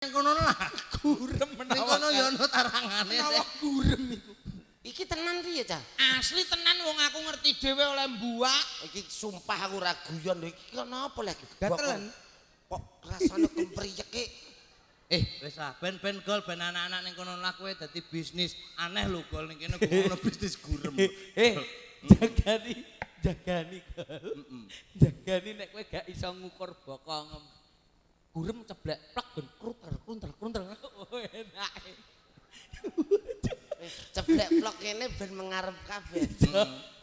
Ning kono lah gurem menawa. Ning kono ya ono tarangane. Menawa gurem iku. Iki tenan piye, Cah? Asli tenan wong aku ngerti dhewe oleh mbuak. Iki sumpah aku ra guyon lho. Iki kenapa lek? Gatelen. Kok rasane kempriyek iki? Wis ah ben gol ben anak-anak ning kono lah kowe dadi bisnis. Aneh lho gol ning kene ngono bisnis gurem. Jagani gol. Jagani nek kowe gak iso ngukur bokong. Gurem ceblek plek ben kruntel. Oh enak. Ceblek vlog kene ben mengarep kabeh.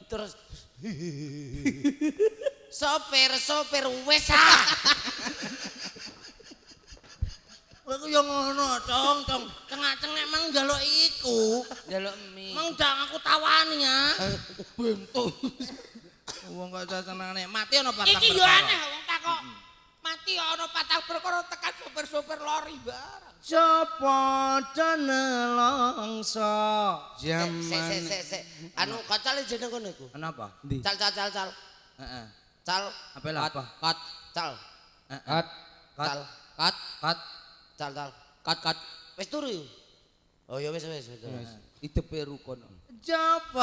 Terus sopir wis ah. Kowe ku yo ngono, Cong. Cengak-cengek mang njaluk iku. Njaluk mie. Mang ndang aku tawani ya. Bentuk. Wong kok iso senengane mati ana patang Iki yo aneh wong takok. Mati ana patang perkara tekan sopir-sopir lori barang. Sapa denelongso jaman. Sik. Anu kacale jeneng kono iku. Kenapa? Cal. Heeh. Cal. Apa lah apa? Kat. Cal. Wis turu yo. Oh ya wis. Idepe rukun. Japa.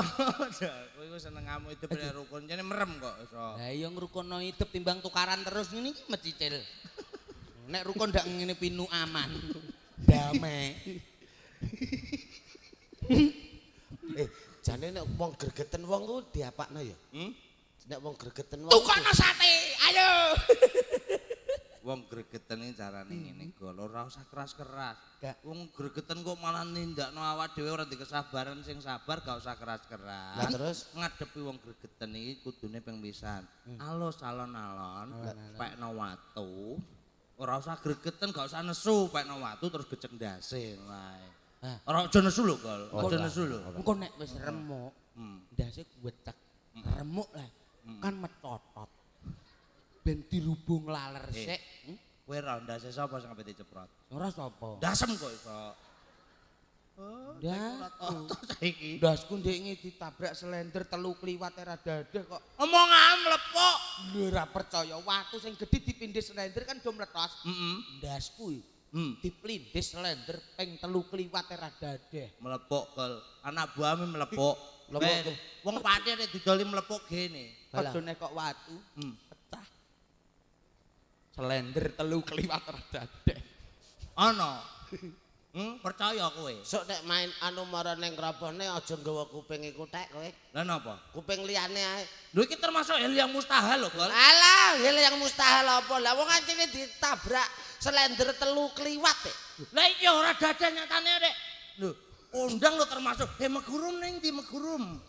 Kowe iku seneng ngamu itu bener rukun jane merem kok iso. Lah iya ngrukono idep timbang tukaran terus ngene iki mecicil. Nek rukun ndak ngene pinu aman. Damai. Jane nek wong gregeten wong ku diapakno ya? Nek wong gregeten wong Tukono sate, ayo. Wong gregeten iki carane ngene gol ora usah keras-keras. Wong gregeten kok malah nindakno awak dhewe ora dikesabaran sing sabar gak usah keras-keras. Lah terus ngadepi wong gregeten iki kudune ping pisan. Alus alon-alon pekno watu. Ora usah gregeten gak usah nesu pekno watu terus gecek ndase wae. Ora aja nesu lho gol. Aja nesu lho. Engko nek wis remuk, ndase kuwecek. Remuk lah. Kan metotot. Ben dirubung laler sik. Kowe ora ndase sapa sing ape diceprot? Ora sapa. Dasem kok iso. Saiki. Ndasku ndekne ditabrak selender telu kliwat era dadah kok. Omongan mlepok. Lho ora percaya watu sing gedhe dipindhis selender kan do mletos. Ndasku dipindhis selender ping telu kliwat era dadah. Mlepok gol. Anak buahmu mlepok. Wong pati nek didoli mlepok gene. Aja nek kok watu. Pecah. Selender telu kliwat era dadah. Ana. Percaya kowe. sok nek main anu marang ning krabone aja nggawa kuping iku tek kowe. Lah napa? Kuping liyane ae. Lho iki termasuk hal yang mustahil lho, Gol. Alah, hal yang mustahil apa? Lah wong ancene ditabrak selender telu kliwat. Lah iki ora dadah nyatane, Rek. Lho, kondang lho termasuk megurum ning ndi megurum.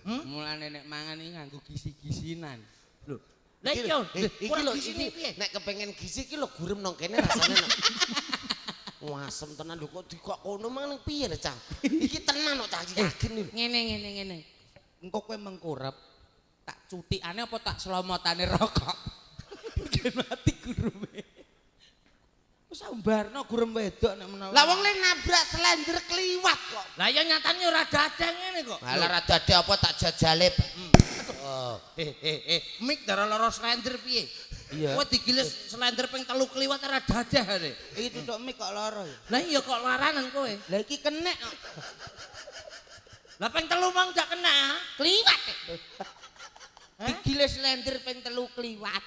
Mulane nek mangan iki nganggo gisi-gisinan. Lho, lah iki lho iki nek kepengin gizi iki lho gurem nang kene rasane. Wah, asem tenan lho kok kono mang piye lho, Cang? Iki tenan kok Cang yakin lho. Ngene. Engko kowe mengkurep tak cutikane apa tak selomotane rokok. Ben mati gurume. Wis umbarno gurem wedok nek menawa. Lah wong le nabrak selender kliwat kok. Lah ya nyatane ora dadah ngene kok. Lah ora dadah apa tak jajale. Oh. Mik dara lara slender piye? Iya. Kowe digilis slender ping 3 kliwat ora dadah are. Iki tutuk mik kok lara ya. Lah iya kok laranan kowe. Lah iki kenek kok. Lah ping 3 mang gak kena. Kliwat. Digilis slender ping 3 kliwat.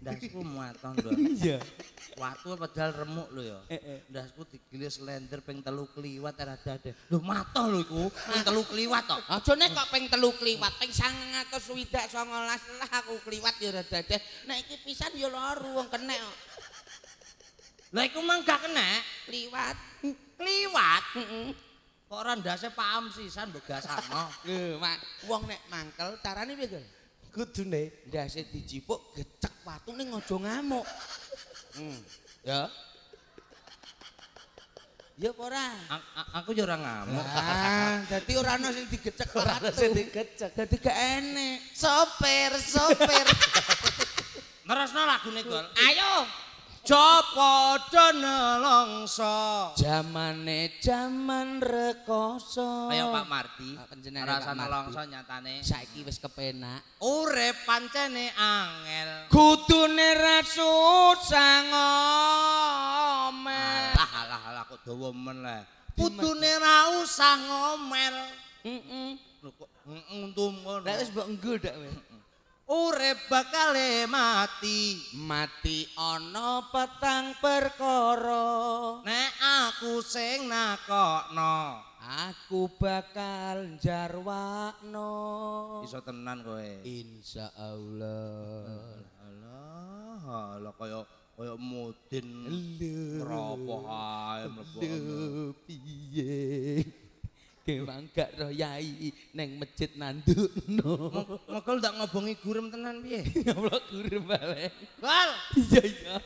Ndasku muaton lho. Iya. Watu padahal remuk lho ya. Ndasku digilis slender ping 3 kliwat ora dadah. Lho matoh lho iku, ping 3 kliwat tok. Aja nek kok ping 3 kliwat, ping 919 lah aku kliwat ya ora dadah. Nek iki pisan ya lara wong kenek kok. Lah iku mang gak kena. Kliwat. Kliwat. Kok ora ndase paham sisan mbok gasakno. Lho, wong nek mangkel carane piye, Gal? Kudune Ndase dijipuk gecek watu ning aja ngamuk. Ya. Ya apa ora? Aku ya ora ngamuk. Ah, dadi ora ana sing digecek ora watu. sing digecek. Dadi gak enek. Sopir. Nerasno lagune, Gol. Ayo. Padha nelongso. Jamane jaman rekoso. Kaya Pak Mardi. Panjenengane Rasa Pak Mardi. nelongso nyatane. Saiki wis kepenak. Urip pancene angel. Kudune ra susah ngomel. Alah kok dawa men le. Kudune ra usah ngomel. Heeh. Lho kok untum ngono. Lah wis mbok enggo dak wis. Urip bakale mati. Mati ana petang perkara. Nek aku sing nakokno. Aku bakal jarwakno. Iso tenan kowe. Insyaallah. Alah kaya mudin rapoh ae mlebu. Piye? Kemang gak roh yai neng masjid nandukno. Mokol ndak ngobongi gurem tenan piye? Allah gurem balik. Wal, Iya.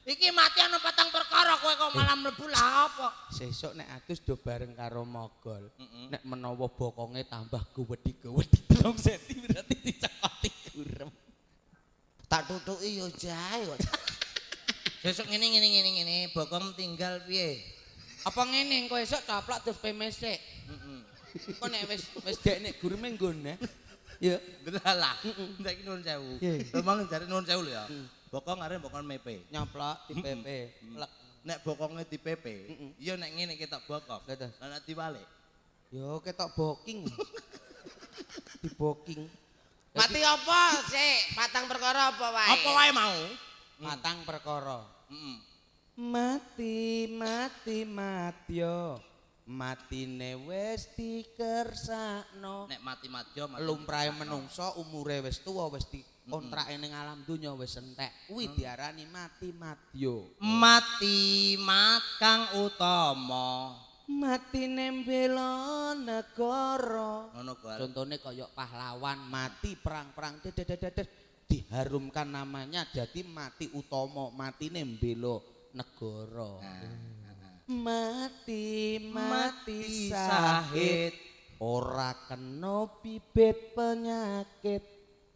iki mati ana patang perkara kowe kok malam mlebu lah apa? Sesuk nek Agus do bareng karo Mogol. Mm-mm. Nek menawa bokonge tambah gowedi-gowedi 3 cm berarti dicekoti gurem. Tak tutuki yo jae kok. Sesuk ngene bokong tinggal piye? Apa ngene engko esuk caplak terus pemes sik. Heeh. Kok nek wis dek nek gureme nggone. Ya. Delalah. Ndak iki nuwun sewu. Memang jare nuwun sewu lho ya. Bokong arep bokong mepe. Nyoplok di PP. Lek Nek bokonge di PP, iya nek ngene ketok bokong. Lah, Lah nek diwalik. yo ketok booking. Di booking. Mati apa sik? Patang perkara apa wae? Apa wae mau? Matang perkara. Heeh. Mati matyo. Matine wis dikersakno. Nek mati-matyo mati. Lumrahe menungso umure wis tuwa wis dikontrake ning alam donya wis entek. Kuwi diarani mati matyo. Mati mat kang utama. Matine mbela negara. Ngono Gal. Contone kaya pahlawan mati perang-perang dedet diharumkan namanya jadi mati utama, matine mbela negara. Mati sahid ora kena bibit penyakit.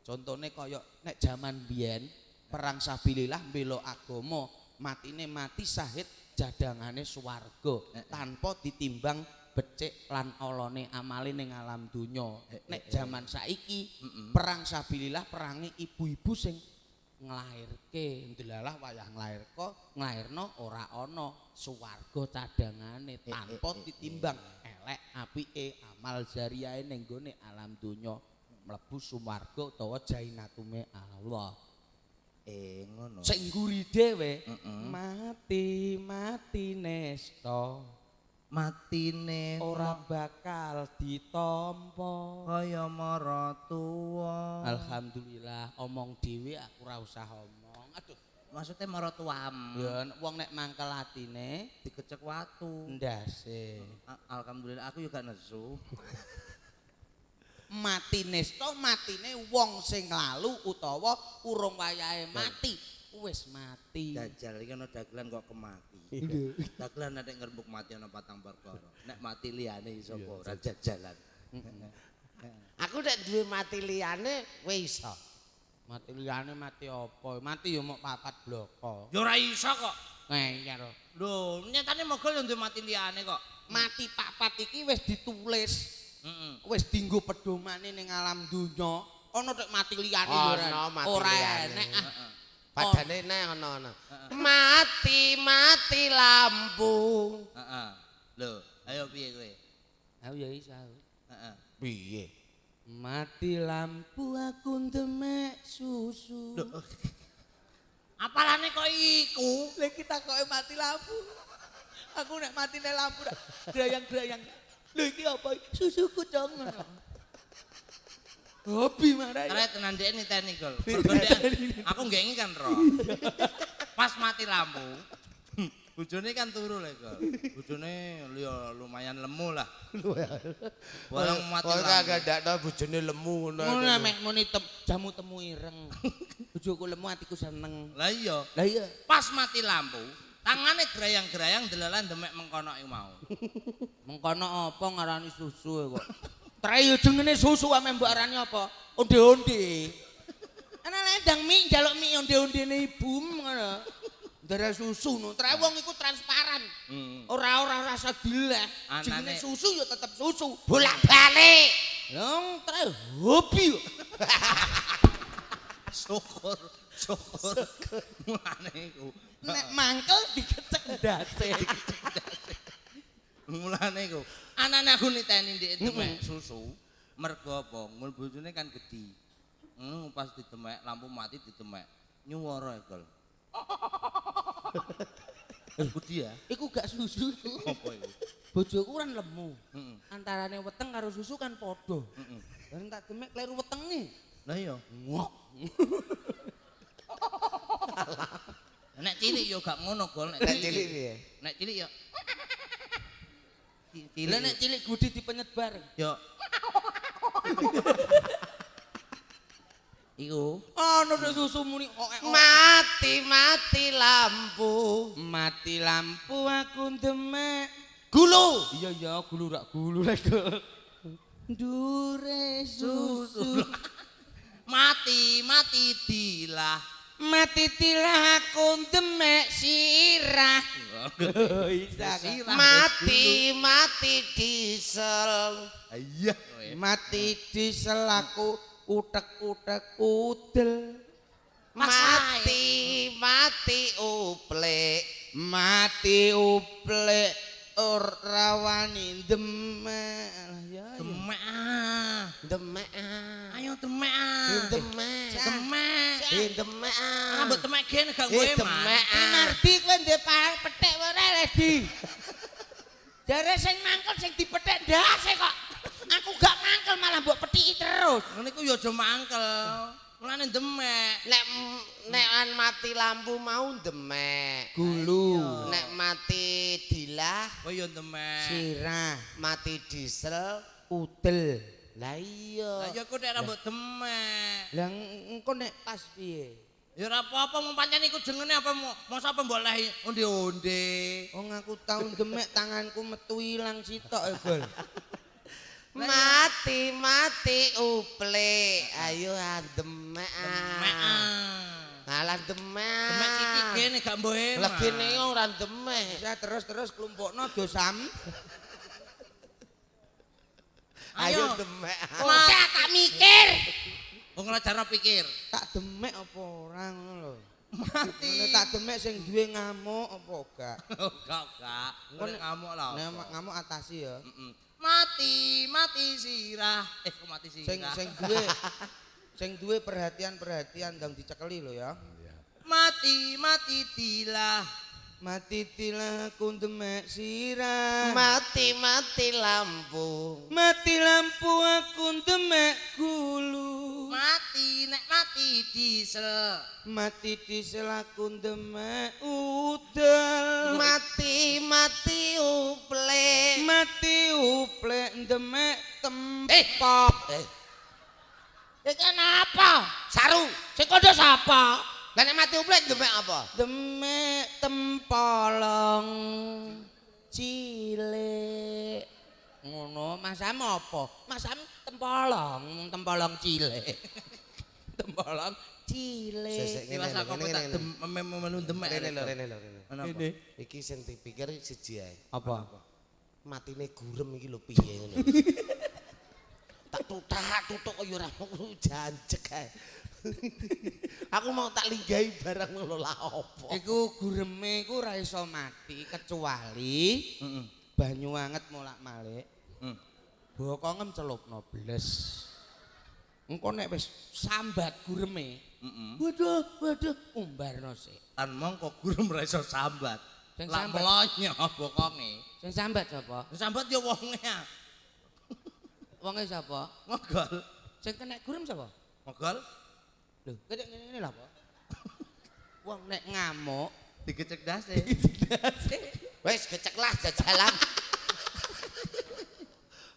Contone kaya nek jaman biyen perang sabilillah mbela agama, matine mati sahid jadangane swarga tanpa ditimbang becik lan olone amale ning alam donya. Nek jaman saiki perang sabilillah perange ibu-ibu sing nglairke, ndelalah wayah nglairno ora ana swarga cadangane tanpa ditimbang elek apike amal jariyahe ning gone alam donya mlebu swarga utawa jainatume Allah. Ngono. Sing ngguri dhewe mati nesta Matine ora bakal ditampa. kaya mara tuwa. Alhamdulillah omong dhewe aku ora usah omong. Aduh, Maksudnya mara tuam. ya wong nek mangkel atine Dikecek watu. ndase. Alhamdulillah aku juga nesu. Mati nesta matine wong sing lalu utawa urung wayahe mati. Wis mati. Jajal iki ana dagelan kok kemati. Dagelan nek ngrembug mati ana patang perkara. Nek mati liyane iso apa ora jajalan. Aku nek duwe mati liyane wis iso. Mati liyane mati apa? Mati ya mok papat bloko. Ya ora iso kok. Ngeyar. Lho, nyatane mogol yo duwe mati liyane kok. Mati papat iki wis ditulis. Heeh. Wis dienggo pedomane ning alam donya. Ana nek mati liyane Ana mati ora liyane. enek. Padane nek ana. Mati lampu. Heeh. Lho, ayo piye kowe? Aku ya iso. Heeh. Piye? Mati lampu aku ndemek susu. Apalane kok iku? Lek kita kok mati lampu. Aku nek matine lampu grayang-grayang. Lho iki apa? Susuku dong ngono. Hobi marah. Karek tenan dhek niteni gol. Aku nggih kan ro. Pas mati lampu. Bojone kan turu lek gol. Bojone ya lumayan lemu lah. Barang mati Kok lampu. kagak ndakno bojone lemu ngono. Ngono mek muni jamu temu ireng. Bojoku lemu atiku seneng. Lah iya. Lah iya. Pas mati lampu, tangane grayang-grayang delalan demek mengkono iku mau. Mengkono apa ngarani susu kok. Trayo jenenge susu ame mbok arani apa? Onde-onde. Ana lendang mie njaluk mie onde-ondene ibu ngono. udara susu no. Trewong iku transparan. Ora rasa dileh. Jenenge susu ya tetep susu. Bolak-balik. Long tre hobi. Syukur. Mulane iku. Nek mangkel dikecek ndase. Mulane iku. Anane aku niteni ndek demek susu. Mergo apa? Mul bojone kan gedhi. Pas didemek lampu mati didemek. Nyuwara Gol. Budi ya? Iku gak susu iku. Apa iku? Bojoku kan lemu. Antarane weteng karo susu kan padha. Bareng tak demek kleru wetenge. Lah iya. Ngok. Nek cilik yo gak ngono Gol Nek cilik piye? Nek cilik yo Lah nek cilik Budi dipenyet bareng. yo iku Ono nek susu muni Mati lampu. mati lampu aku demek. Gulu. Iya gulu rak gulu rek. Dure susu. mati dilah. Mati tilah aku demek sirah. Mati diesel. Iya. Mati diesel aku utek-utek udel. Mati uplek. Mati uplek ora wani demek. Ya Demek. Demek. Ayo demek. Demek. Demek. Demek. Ambek demek gene gak kowe Demek. Nardi kowe ndek petek ora Ledi. Jare sing mangkel sing dipethek ndase kok. Aku gak mangkel malah mbok petiki terus. Ngene iku yo aja mangkel. Mulane demek. Nek mati lampu mau demek. Gulu. Nek mati dilah, Kowe yo demek. Sirah. mati diesel. Udel. Lah iya. Lah ya kok nek rambut demek. Lah engko nek pas piye? Ya ora apa-apa mung pancen iku jengene apa masa apa mbok lehi onde-onde. Wong aku tau demek tanganku metu ilang sitok e, Gol. Mati uplek. Ayo demek. Demek. Alah demek. Demek sithik kene gak mbok emak. Legene ora demek. Bisa terus klumpukno dosam. Ayo demek. Ora tak mikir. Wong ngajarno pikir. Tak demek apa ora ngono lho. Mati. Nek tak demek sing duwe ngamuk apa gak? Gak. Nek ngamuk lah. Nek ngamuk atasi ya. Mati sirah. Kok mati sirah. Sing duwe perhatian ndang dicekeli lho ya. Mati dilah. Mati tilah aku demek sirah. Mati lampu. Mati lampu aku demek gulu. Nek mati diesel. Mati diesel aku demek udel. Mati uplek. Mati uplek demek tempok. Iki apa? Saru. Sing kondo sapa? Lah nek mati uplek demek apa? Demek tempolong cilik. Ngono, masam apa? Masam tempolong cilik. Tempolong cilik. Iki pas aku tak menu demek. Rene lho. Ini. Iki sing dipikir siji ae. Apa? Matine gurem iki lho piye ngene. Tak tutuk kok ya ora mau janjek ae. Aku mau tak linggahi barang ngono lah apa. Iku gureme iku ora iso mati kecuali banyu anget molak-malik. Bokongem celupno bles. Engko nek wis sambat gureme. Waduh, umbarno sik. Tan mongko gurem ora iso sambat. Sing Lah sambat. melonyo bokonge. Sing sambat sapa? Sambat ya wonge. Wonge sapa? Mogol. Sing kena gurem sapa? Mogol Lho, kaya ngene lho apa? Wong nek ngamuk digecek dase. Wis geceklah jajalan.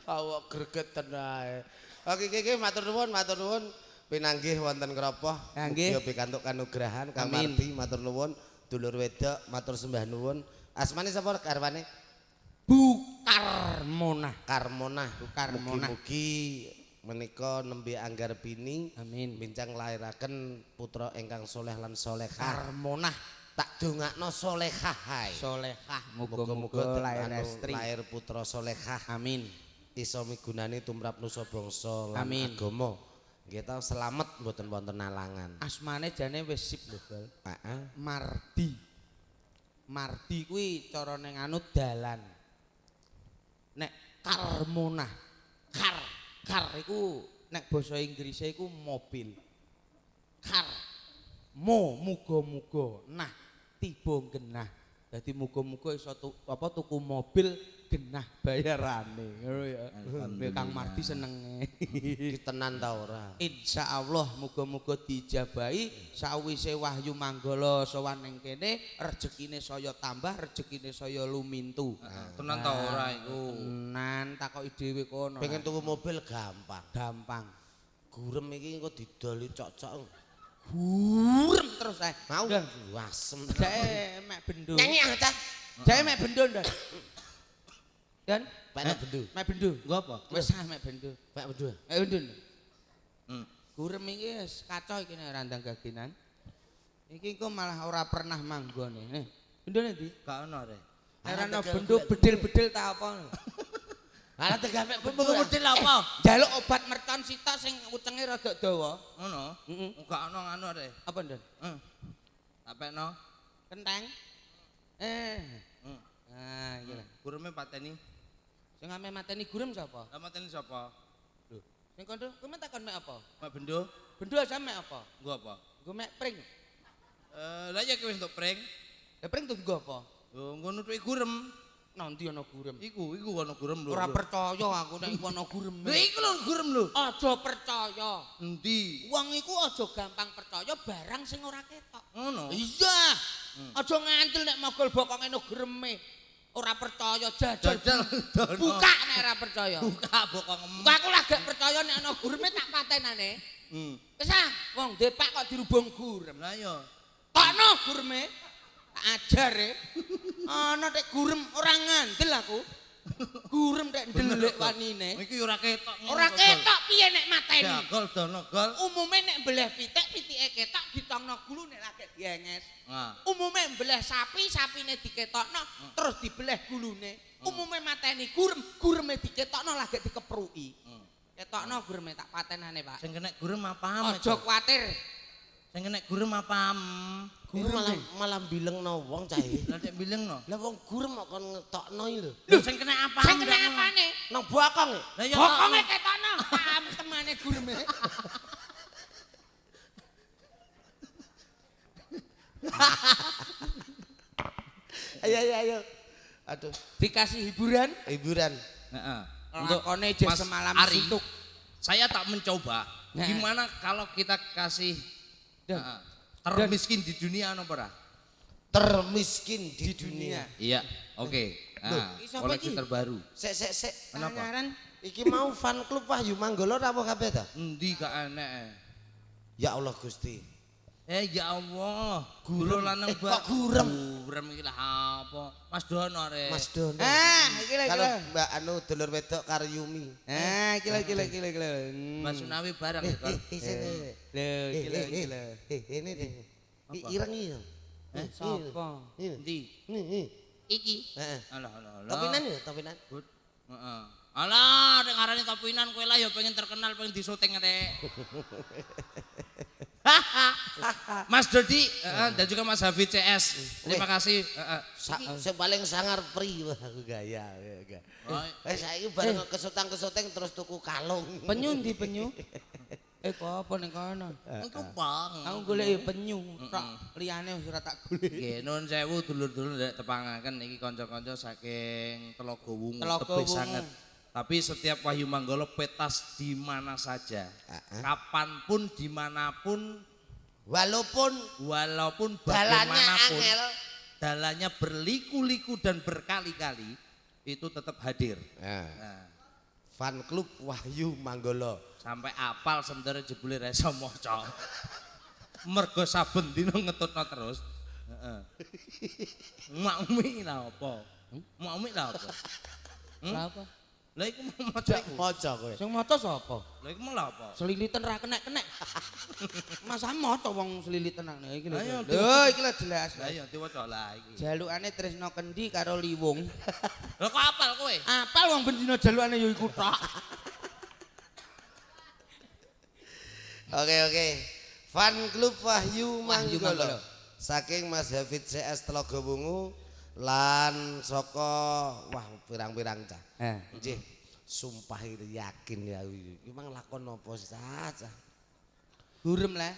Awak gregeten ae. Oke iki matur nuwun pinanggih wonten Kropoh. Nggih. Mugi pikantuk kanugrahan Kang Amin. Mardi matur nuwun, dulur wedok matur sembah nuwun. Asmane sapa garwane? Bukarmona. Karmona. Karmona. Mugi-mugi menika nembe Anggarbini Amin. bincang lairaken putra ingkang soleh lan solehah. Karmona. Tak dongakno solehah hai. Solehah, Muga-muga muga-muga lahir estri. lahir putra solehah. Amin. Iso migunani tumrap nusa bangsa lan Amin. agama. Nggih ta selamat mboten wonten alangan. Asmane jane wis sip lho, Bal. Heeh. Mardi. Mardi kuwi cara ning anu dalan. Nek Carmona. Car iku nek basa Inggrise iku mobil. Car. Muga-muga. Nah, tiba genah. Dadi muga-muga iso tuku mobil genah bayarane. Ngono ya. Kang Mardi senenge. Iki tenan ta ora? Insyaallah muga-muga dijabahi sawise Wahyu Manggala sowan ning kene rejekine saya tambah, rejekine saya lumintu. Tenan ta ora iku? Tenan takoki dhewe kono. Pengen tuku mobil gampang. Gampang. Gurem iki engko didoli cocok. Gurem terus ae. Mau wasem. Jae mek bendo. Nyanyi aja. Jae mek bendo ndan. Dan Mek bendo. mek bendo. Nggo apa? Wis ah mek bendo. Mek bendo. Mek bendo. Hmm. Gurem iki wis kacau iki nek randang gaginan. Iki kok malah ora pernah manggone. Nih, bendone ndi? Gak ono re. Nek ana bendo bedil-bedil ta apa? Ala tegah mek bendo. Bedil apa? Jaluk obat mercon sitok sing ucenge rada dawa. Ngono? Gak ono anu re. Apa ndan? Tak pekno. Kenteng. Ah, iki lho. Gureme pateni. Sing ame mateni gurem sapa? Lah mateni sapa? Lho, sing kono kowe takon mek apa? Mak bendo. Bendo aja mek apa? Nggo apa? Nggo mek pring. Lah ya ki wis entuk pring. Lah pring tuh nggo apa? Lho nggo nutuki gurem. Nanti ana gurem. Iku ana gurem lho. Ora percaya aku nek iku ana gurem. Lho iku lho gurem lho. Aja percaya. Endi? Wong iku aja gampang percaya barang sing ora ketok. Ngono. Iya. Aja ngantil nek mogol bokonge no greme. Ora percaya jajal. Dono. Buka nek ora percaya. Buka bokong. Kok aku lagi gak percaya nek ana gureme tak patenane. Wis ah, wong depak kok dirubung gurem. Lah ya. Tokno gureme. Tak ajar e. Ana nek gurem ora ngandel aku. Gurem nek ndelik wanine. Iki ora ketok. Ora ketok piye nek mateni. Ya gol dono gol. Umume nek mbeleh pitik, pitike ketok ditongno gulu nek lagi dienges. Nah. Umume mbeleh sapi, sapine diketokno terus dibeleh gulune. Umume mateni gurem, gureme diketokno lagi dikepruki. Ketokno gureme tak patenane, Pak. Sing kena gurem apa? Aja kuwatir. Sing kena gurem apa? Gurem malah bilengno wong cah iki. Lah nek bilengno. Lah wong gurem kok kon ngetokno iki lho. Lho sing kena apa? Sing kena apane? Nang bokong. Lah ya Bokonge ketokno, paham temane gureme. Ayo. Aduh, Dikasih hiburan. hiburan. Heeh. Lakone je Mas semalam Ari, suntuk. saya tak mencoba. Nah. Gimana kalau kita kasih Dan- termiskin di dunia apa ora? Termiskin di dunia. Iya, oke. Nah, Iki sapa koleksi iki? terbaru. Sek. Kenapa? Pangaran. Iki mau fan klub Wahyu Manggala apa kabeh ta? Endi gak enek. Ya Allah Gusti. Ya Allah, guru lanang kok gurem? Gurem iki lah apa? Mas Dono re. Mas Dono. Iki lho. Kalau Mbak Anu dulur wedok karo Yumi. Iki lho. Mas Sunawi bareng ya, Kor. Sini. Iki lho. Ini deh. Ireng iki. Sapa? Endi? Nih. Iki. Heeh. Alah. Topinan ya, topinan. Good. Heeh. Alah, nek ngarani topinan kowe lah ya pengen terkenal, pengen disyuting rek. Mas Dodi dan juga Mas Hafid CS. Terima kasih. Sing paling sangar pri wah aku gaya. Saiki bareng kesutang-kesuteng terus tuku kalung. Penyu ndi penyu? Kok apa ning kono? Iku bang. Aku golek penyu tok, liyane wis ora tak golek. Nggih, nuwun sewu dulur-dulur ndek tepangaken iki kanca-kanca saking Telaga Wungu Telaga tebih Wungu. sanget. Tapi setiap Wahyu Manggala petas di mana saja. Kapanpun, dimanapun, Walaupun walaupun dalannya bagaimanapun, angel. dalannya berliku-liku dan berkali-kali, itu tetap hadir. Nah, Nah, fan klub Wahyu Manggala. sampai apal sebenarnya jebule ra iso maca. Mergo saben dina ngetutno terus. Heeh. Makmi lah apa? Makmi lah apa? Lah apa? Lah iku mau maca aku. Maca kowe. Sing maca sapa? Lah iku malah apa? Selilitan ra kenek-kenek. Masa maca wong selilitan nang iki lho. Ayo, Lho iki lho jelas. Lah iya diwaca lah iki. Jalukane Tresno Kendi karo Liwung. Lah kok apal kowe? Apal wong bendina jalukane ya iku tok. Oke. Fan Club Wahyu Wahyu Manggolo. Manggolo. Saking Mas Hafid CS Telaga Wungu lan saka wah pirang-pirang cah. Nggih. Sumpah iki yakin ya iki mang lakon apa saja. Gurem lah.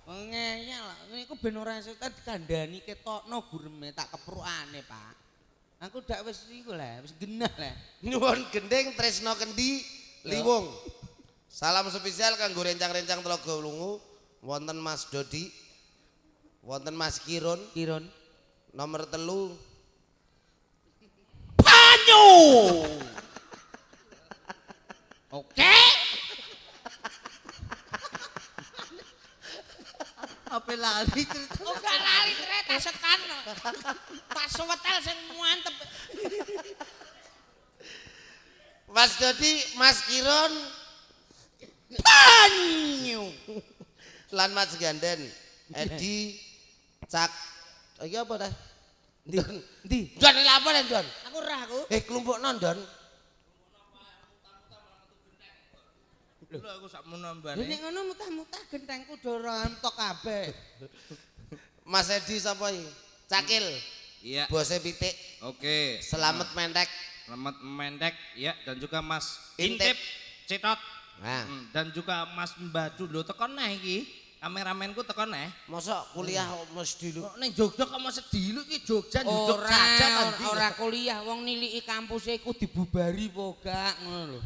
Ngeyel, niku ben ora esuk dikandani ketokno gureme tak keprukane, Pak. Aku dak wis iku lah, wis genah lah. Nyuwun gending Tresno Kendi Liwung. Salam spesial kanggo rencang-rencang Telaga Wungu. Wonten Mas Dodi. Wonten Mas Kirun. Kirun. Nomor 3. Banyu. Oke. Apa lali cerita? Ora lali cerita sekan. Pas wetel sing mantep. Mas Dodi, Mas Kirun Banyu. lan Mas Ganden. Edi Cak. Iki apa ta? Ndi? Don lha apa Don? Aku ora aku. Klumpukno Don. Lho aku sak Lha menambane. nek ngono mutah-mutah gentengku do rontok kabeh. Mas Edi sapa iki? Cakil. Iya. Bose pitik. Oke. Selamat mentek. Selamat Mendek ya dan juga Mas Intip. Intip Citot. Nah, Dan juga Mas Mbaju lho tekon neh iki. Kameramenku tekon neh. mosok kuliah mesti lu. Kok ning Jogja kok mesti dilu iki Jogja njujug saja tadi. Ora kuliah wong niliki kampuse iku dibubari po gak ngono lho.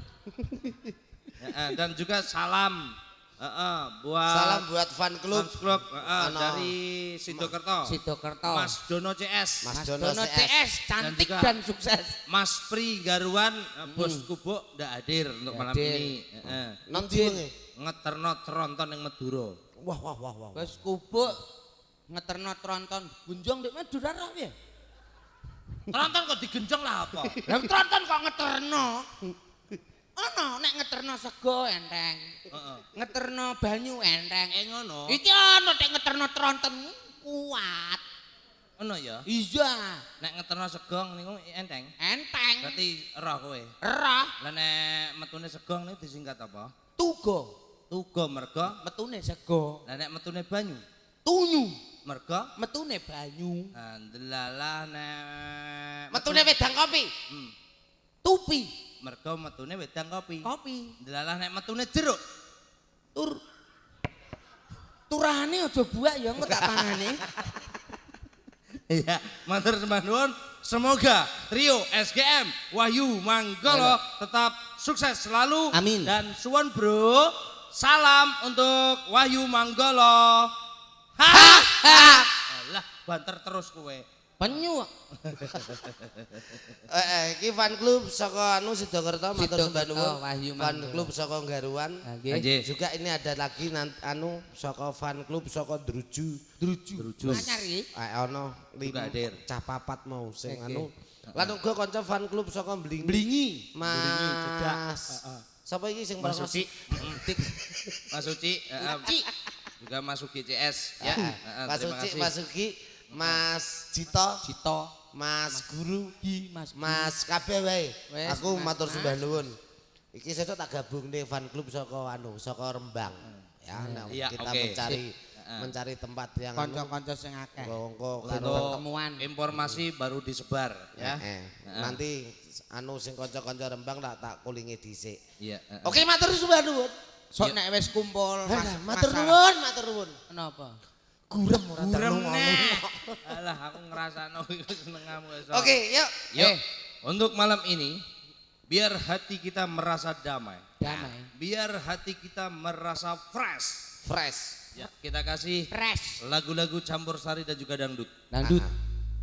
Dan juga salam buat Salam buat fan klub. Fans Club Ano. dari Sidokerto. Sidokerto. Mas Dono CS. Mas Mas Dono Dono CS. CS cantik Dan juga- dan sukses. Mas Pri Garuan Bos Kubo ndak hadir untuk malam hadir. ini. Nanti wengi. Ngeterno tronton yang Madura. Wah. Wis kubuk ngeterno tronton gunjong ndek Madura ra piye? Tronton kok digenjong lah apa? Lah tronton kok ngeterno? Ana nek ngeterno sego enteng. Heeh. Ngeterno banyu enteng. Ngono. Iki ana nek ngeterno tronton kuat. Ono ya. Iya, Nek ngeterno segong niku enteng. enteng. Berarti roh kowe. Erah Lah nek metune segong niku disingkat apa? tuga. Tuga merga. Metune sego. Lah nek metune banyu Tunyu. merga. Metune banyu. Delalah nek Metune wedang kopi. Tupi. merga metune wedang kopi. Kopi. Delalah nek metune jeruk. Turane aja buak ya engko tak pangane. Iya, matur sembah nuwun. Semoga trio SGM Wahyu Manggolo tetap sukses selalu. Amin. Dan suwun bro, salam untuk Wahyu Manggolo. Alah, banter terus kowe. Penyu. Iki fan klub saka Sidokerto matur sembah Sidokerto, nuwun. Wahyu Fan Manggolo. klub saka Garuan. Nggih. Juga ini ada lagi saka fan klub saka Druju. Druju. Anyar iki. Ono Juga hadir. cah papat mau sing Oke. Lan uga kanca fan klub saka Blingi. Blingi. Mas. Sapa iki sing Mas promosi? Suci. Mas Suci. Ci. Juga Mas Suki CS ya. Mas Terima Suci, kasih. Mas Suki, Mas Jito, Cito. Mas Guru, Mas. Mas kabeh wae. Wes, Aku Mas, matur Mas. sembah nuwun. Iki sesuk tak gabungne fan klub saka Rembang. Ya, nah, Iya, kita oke. mencari tempat yang Kanca-kanca sing akeh. engko Untuk pertemuan. Informasi baru disebar ya. Nanti sing kanca-kanca Rembang tak kulingi dhisik. Iya. Oke, matur sembah nuwun. Sok nek wis kumpul Matur masalah- nuwun, matur nuwun. Kenapa? Gurem ora Gurem terlalu neh. Alah aku ngrasano iku senengamu esok. Oke, yuk. Yuk. Untuk malam ini biar hati kita merasa damai. Damai. Biar hati kita merasa fresh. Fresh. Ya, kita kasih Fresh. lagu-lagu campur sari dan juga dangdut. Dangdut.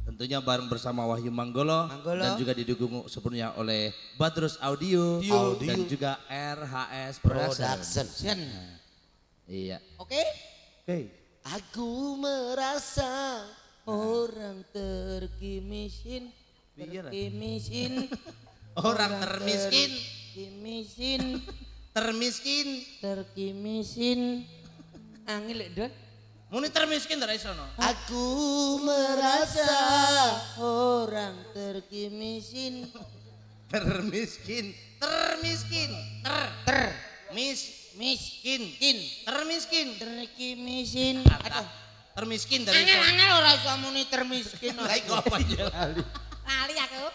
Tentunya bareng bersama Wahyu Manggolo, Manggolo. dan juga didukung sepenuhnya oleh Badrus Audio, Audio. dan juga RHS Production. Production. Iya. Oke. Oke. Aku merasa Orang terkimisin. Iya lah. Terkimisin. Orang termiskin. Kimisin. Termiskin. Terkimisin. Angin lek Don. Muni termiskin dari sono. Aku merasa Orang terkimisin. Termiskin. Termiskin. Ter. Miskin. Kin. Termiskin. Terkimisin. Aduh. Termiskin dari sono. Angel ora iso muni termiskin. Lah iku apa ya? Lali aku.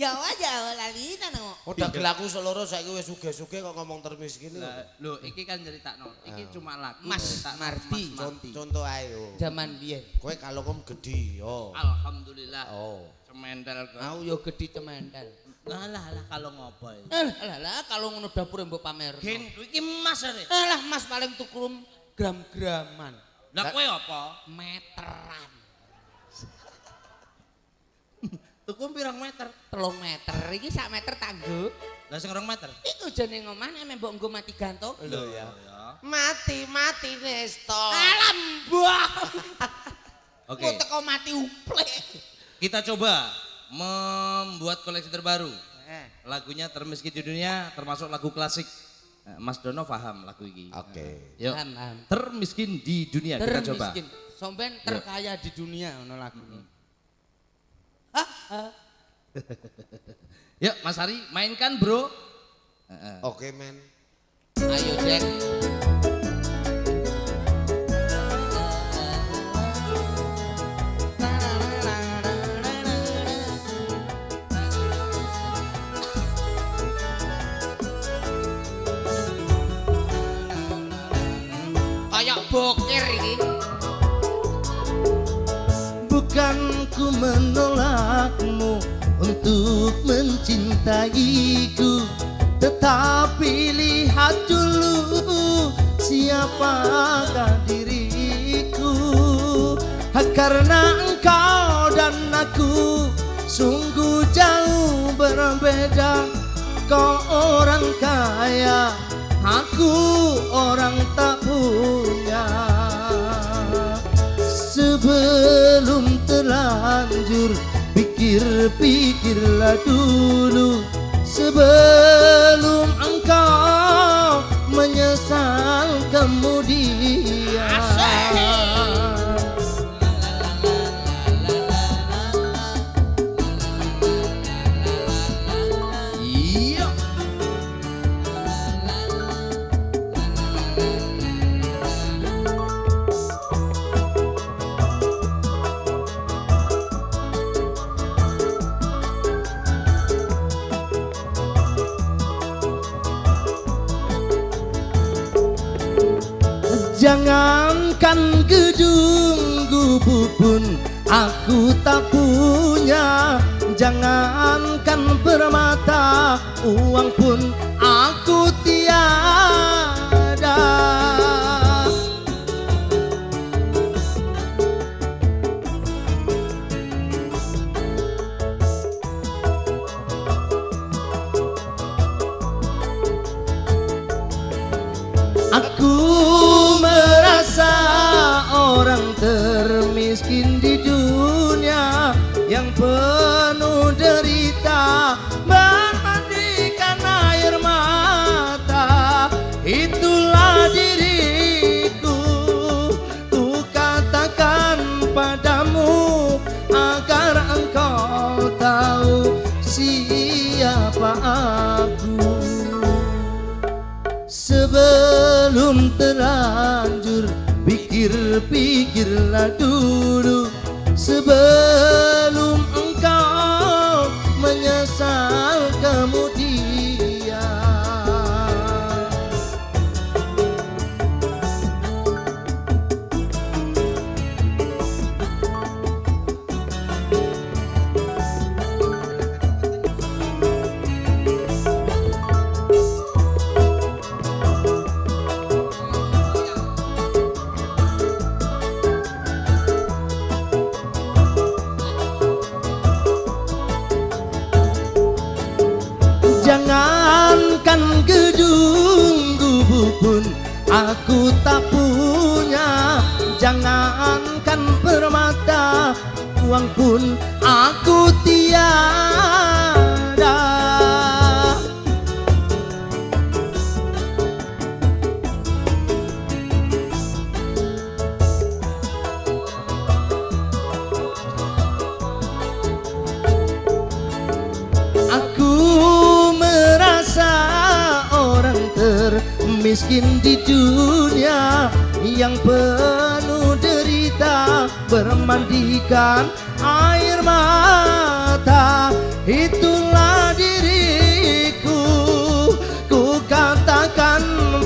Jawa lali tenan. udah gelaku seloro saiki wis sugih-sugih kok ngomong termiskin. Lho, iki kan ceritakno. Iki cuma lagu Mas ceritakno Mardi. Mas Mardi. Contoh ae yo. Zaman biyen. Kowe kalungmu gedhi yo. Alhamdulillah. Oh. Cemendel kok. Aku yo gedhi cemendel. Lah kalau ngopo iki? Lah kalau ngono dapur mbok pamer. Gen kuwi iki emas are. Lah Mas paling tukulum gram-graman. Lah kowe apa? Meteran. Tuku pirang meter? 3 meter. Iki sak meter tanggo. Lah sing 2 meter. Iku jane ngomah nek mbok nggo mati gantung. Lho ya. Ya. Mati Nesto. Alam buah. Oke. Mau teko mati uplek. Kita coba membuat koleksi terbaru. Lagunya Termiskin di Dunia termasuk lagu klasik. Mas Dono paham lagu ini. Oke. Yuk. Paham. Termiskin di Dunia kita coba. Termiskin. Somben terkaya di dunia ngono lagu. Yuk Mas Hari mainkan bro. Oke men. Ayo Jack. Kayak bokir iki. Bukan ku menolakmu untuk mencintaiku, tetapi lihat dulu siapakah diriku. Karena engkau dan aku sungguh jauh berbeda. Kau orang kaya, aku orang tak punya. Sebelum terlanjur pikir-pikirlah dulu, sebelum engkau menyesal kemudian. Iya. Jangankan gedung gubuk pun aku tak punya. Jangankan permata, uang pun aku tiada. Aku merasa orang termiskin di dunia yang penuh derita, memandikan air mata. Itulah diriku, ku katakan padamu agar engkau tahu siapa aku. Sebelum terlanjur pikir-pikirlah dulu, sebelum engkau menyesal kemudian. Jangankan gedung gubuk pun aku tak punya. Jangankan permata, uang pun aku tiada. miskin di dunia yang penuh derita bermandikan air mata. Itulah diriku, ku katakan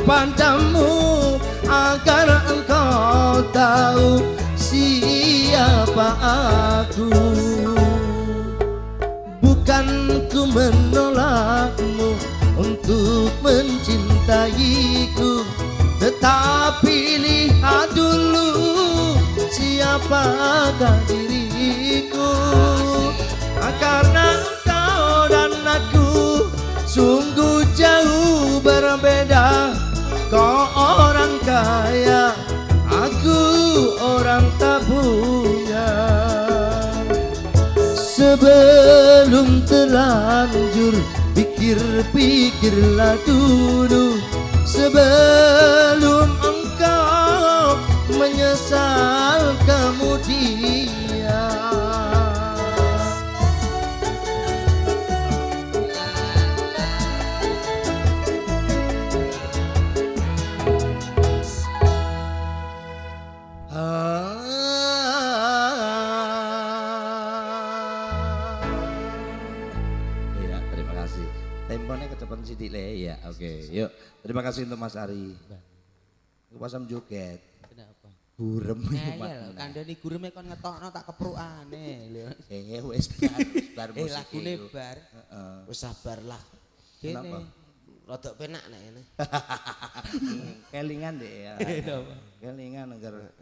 padamu agar engkau tahu siapa aku. Bukan ku menolakmu untuk mencintaiku, tetapi lihat dulu siapakah diriku. Karena engkau dan aku sungguh jauh berbeda. Kau orang kaya, aku orang tak punya. Sebelum terlanjur pikir-pikirlah dulu, sebelum engkau menyesal kemudian. Ya, terima kasih. Temponya kecepatan sidik le ya. Oke, yuk. Terima kasih untuk Mas Ari. Aku pasang joget. Kenapa? Burem. Ya lho, kandhane gureme kon ngetokno tak keprukane lho. Wis bar musik. Lagune bar. Heeh. Wis sabarlah. Kenapa? Rodok penak nek ngene. Kelingan deh ya. Kenapa? Kelingan agar.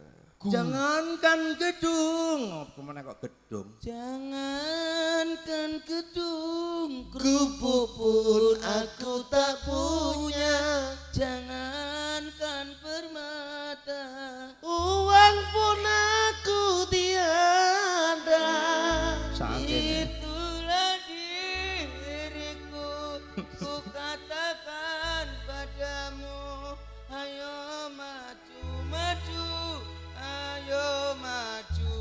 Jangankan gedung, kemana kok gedung? Jangankan gedung, Kerupuk pun aku tak punya, jangankan permata, uang pun aku tiada. Sakit. itulah diriku, ku katakan padamu, ayo maju, maju, ayo maju.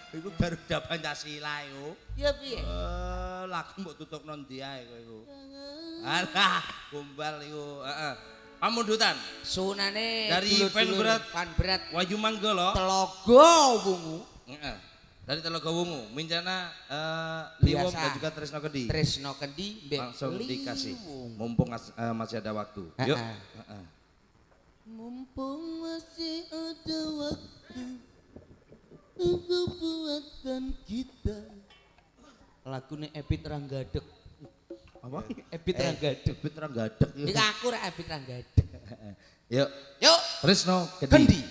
Iku Garuda Pancasila iku. Ya piye? Lagu mbok tutupno ndi ae kowe iku. Alah, gombal iku, heeh. Pamundutan Sunane dari dulur-dulur Pan berat Wahyu Manggala. Telaga Wungu. Heeh. Dari Telaga Wungu, mincana Liwom Biasa. dan juga Tresno Kendi. Tresno Kendi mbek Langsung dikasih. Liwung. Mumpung masih ada waktu. Yuk. Heeh. Heeh. Mumpung masih ada waktu untuk buatkan kita. Lagune Epit Ranggadek. Apa? Epit Ranggadek. Fitra gadek. Iki aku rek Epit Ranggadek. Yuk. Yuk, Tresno Kendi. Kendi.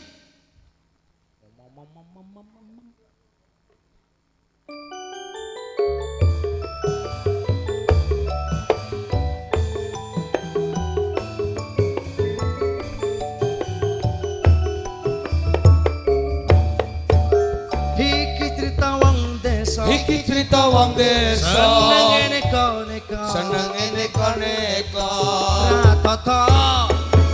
Iki cerita wong desa. Iki cerita wong desa. Senenge neko-neko. Senenge neko-neko. Ora tata,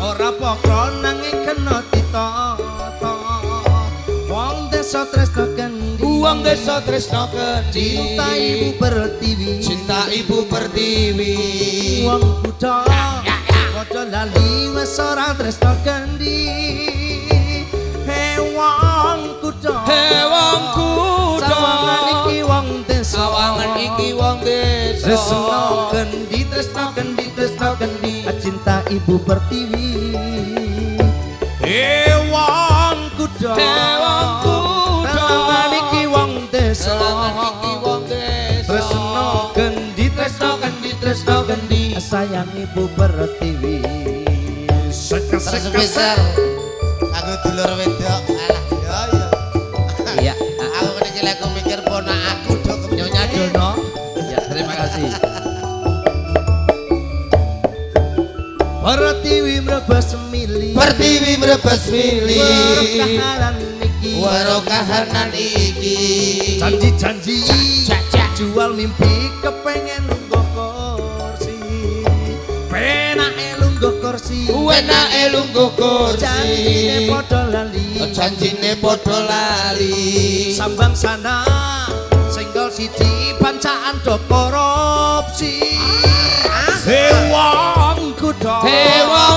ora pokro nanging kena ditata. Wong desa Tresno Kendi. Uang desa Tresno Kendi. Cinta ibu pertiwi. Cinta ibu pertiwi. Wong kuda. Padha lali wis ora Tresno Kendi. He wong kuda. Wong kuda. Sawangan iki wong desa. Sawangan iki wong desa. Tresno Kendi, Tresno Kendi, Tresno Kendi. Cinta ibu pertiwi. Wong kuda. Wong kuda. Sawangan iki wong desa. Sawangan iki wong desa. Tresno Kendi, Tresno Kendi, Tresno Kendi. Sayang ibu pertiwi. Sebesar aku dulur wedok. Alah, ya ya. Iya. Aku kecil aku mikir ponak aku dok. Nyonya Dono. Ya, terima kasih. Pertiwi mrebes mili. Pertiwi mrebes mili. Berkahanan iki. Warokahanan iki. Janji-janji. Jual mimpi kepengen lungguh kursi. Penake lungguh kursi. Enake lungguh Janjine kursi. padha lali. Janjine padha lali. Sambang sana singgol siji bancaan do korupsi. Wong kuda. Wong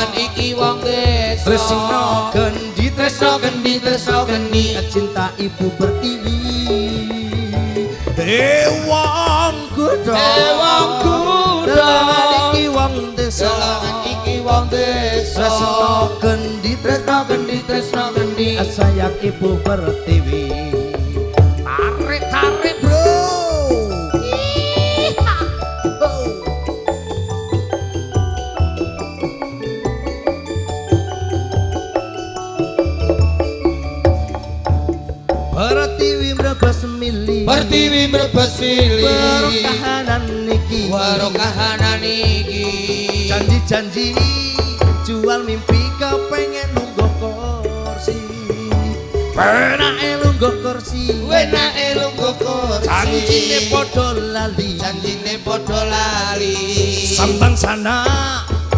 Senengan iki wong desa. Tresno gendi, tresno gendi, tresno gendi, cinta ibu pertiwi. Ewang kuda, Ewang kuda, iki wong desa, iki wong desa. tresno gendi, tresno gendi, tresno gendi, sayang ibu pertiwi. Tarik, tarik bro. Pertiwi mrebes mili, Pertiwi mrebes pilih. Barokahanan niki, Barokahanan iki. janji-janji jual mimpi kepengen nunggu kursi. Penake nunggu kursi, Wenake lungguh kursi. janjine padha lali, Janjine padha lali. sambang sana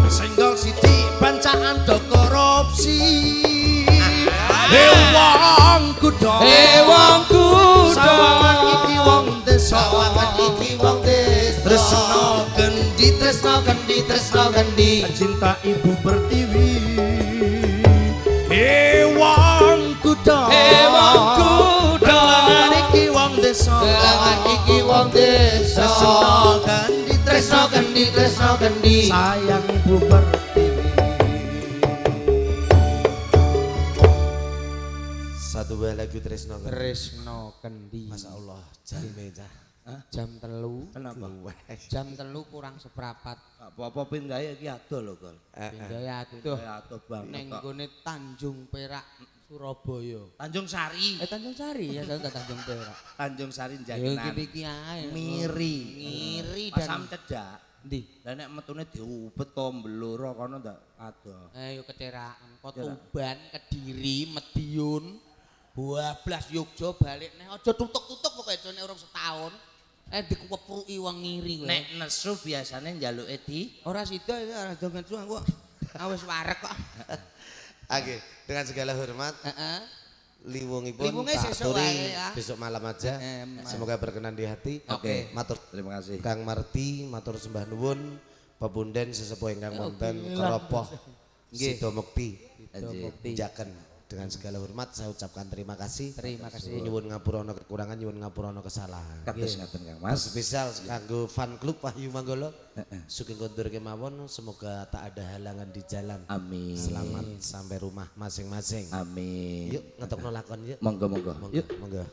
senggol sithik bancaan do korupsi. Ewang kuda, Ewang kuda, sawangan iki wong desa, sawangan iki wong desa. tresno gendi, tresno gendi, tresno gendi, cinta ibu pertiwi. Ewang kuda, Ewang kuda, sawangan iki wong desa, sawangan iki wong desa. tresno gendi, tresno gendi, tresno gendi, sayang ibu pertiwi. Satu buah lagu Tresno kan. Tresno kendi. Masya Allah, jame cah. Jam telu. Kenapa? Jam telu kurang seprapat. Apa-apa pindahe iki ado lho, Gol. Pindah ya tuh. Ado banget. Neng kok. gone Tanjung Perak, Surabaya. Tanjung Sari. Tanjung Sari ya, saya Tanjung Perak. Tanjung Sari Ya Jagenan. iki ae. Miri. Ngiri Pasam dan cedak. ndi? Lah nek metune diubet to mbloro kono ndak ado. Ayo kecerakan, Kotuban, Kediri, Medion, Bablas Yogya balik neh aja tutuk-tutuk pokoke jane urung setahun. Dikuwepruki wong ngiri kowe. Nek nesu biasane njaluke di Ora sida ora dongan suang kok. Wis warek kok. Oke, dengan segala hormat, Heeh. liwungipun Liwunge tak sesuk aturi wae ya. besok malam aja. Semoga berkenan di hati. Oke. Matur Terima kasih. Kang Marti, matur sembah nuwun, pepunden sesepuh ingkang wonten keropoh Sido Mukti. Anjir. Jaken dengan segala hormat saya ucapkan terima kasih. Terima kasih. Nyuwun ngapura kekurangan, nyuwun ngapura kesalahan. Kados ngaten Kang Mas. Spesial kanggo fan klub Wahyu Manggolo. Sugeng kondur kemawon, semoga tak ada halangan di jalan. Amin. Selamat sampai rumah masing-masing. Amin. Yuk ngetokno lakon yuk. Monggo monggo. Monggo, monggo.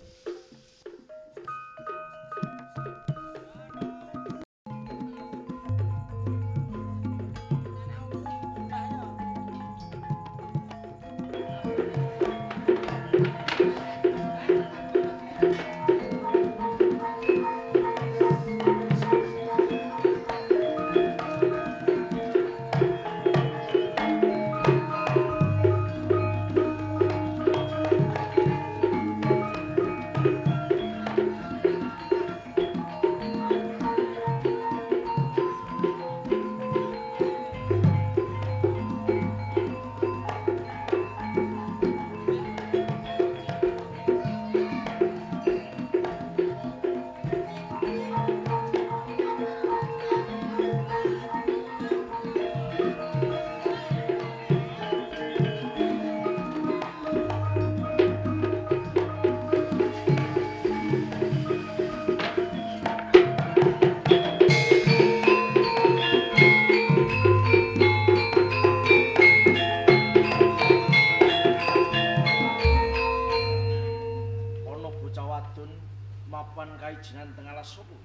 kaijinan teng alas sopo?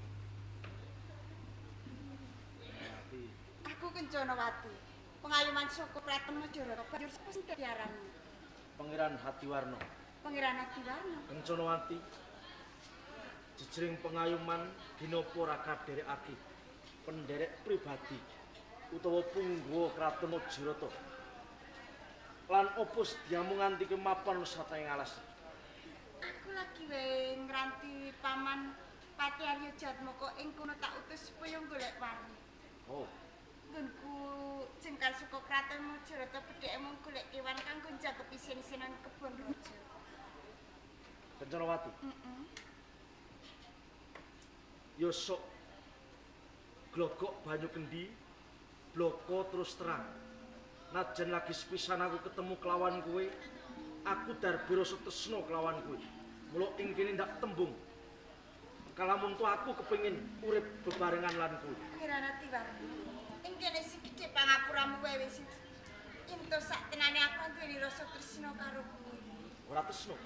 Aku Kencanawati, pengayuman saka Praten Majarata banjur sapa sing diarani? Pangeran Hatiwarna. Pangeran Adiwarna. Kencanawati. Jejering pengayuman ginapa ora kaderekake penderek pribadi utawa punggawa Kraton Majarata. Lan opus diamu nganti kemapan sateng alas. Aku lagi wae ngranti paman Pati Arya Jatmaka ing kono tak utus supaya golek wari. Oh, Nggonku jengkal saka Kraton Majarata bedheke mung golek kewan kanggo njagep isin-isinan kebon raja. Kencanawati. Yo sok glogok banyu kendi, bloko terus terang. Najan lagi sepisan aku ketemu kelawan kowe, aku darbi rasa tresno kelawan kowe. Mula ing kene ndak tembung. Kalamun tuh aku kepengin urip bebarengan lan kowe. Kirana Tiwarno. Ing kene sing gedhe pangapuramu wae wis. Ento sak tenane aku duweni rasa tresno karo kowe. Ora tresno.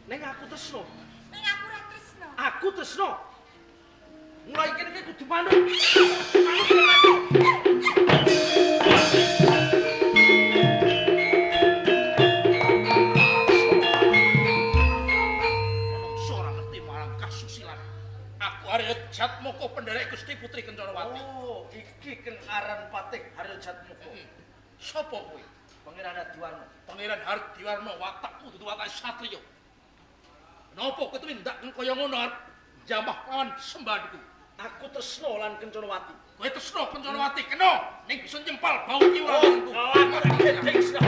Ning aku tresno. Ning aku ora tresno. Aku tresno. Mulai kene iki kudu manut. Haryo Jatmoko penderek Gusti Putri Kencarawati. Oh, iki keng aran Patih Haryo Jatmoko. Sapa kowe? Pangeran Hadiwarna. Pangeran Hadiwarna watakmu dudu watak satriya. Napa kowe ndak kaya ngono arep jamah lawan sembahanku? Aku tresno lan Kencarawati. Kowe tresno Kencarawati kena ning bisa nyempal bau kiwalanku. Aku gedeng sira.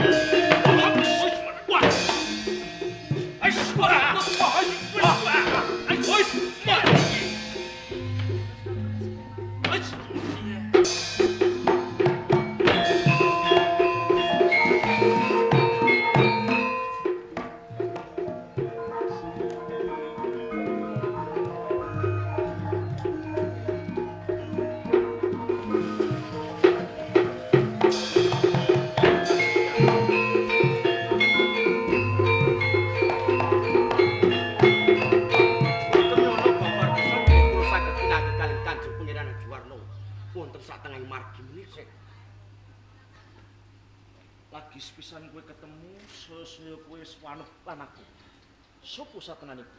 Lagi sepisan kowe ketemu saya kowe wanuh lan aku. Sopo satenan iku?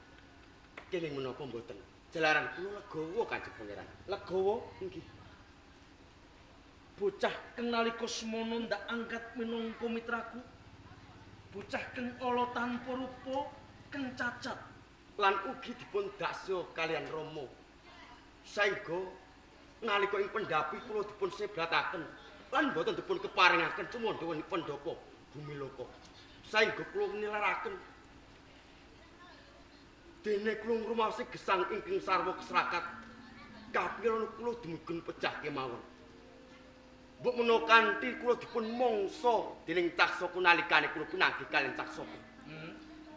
Kene menapa mboten? Jalaran kula legawa Kanjeng Pangeran. Legawa nggih. Bocah keng nalika semono ndak angkat minangka mitraku. Bocah keng ala tanpa rupa, keng cacat Lan ugi dipun daksa kalian Rama. Saengga nalika ing pendhapi kula dipun sebrataken lan boten dipun keparingaken cumandha pendhapa bumi loka. Saengga kula nilaraken dene kula ngrumaosi gesang ingkang sarwa keserakat kapira kula dumugen pecah kemawon. Mbok menawa kanthi kula dipun mangsa dening Caksaka nalikane kula pinanggih kalian Caksaka.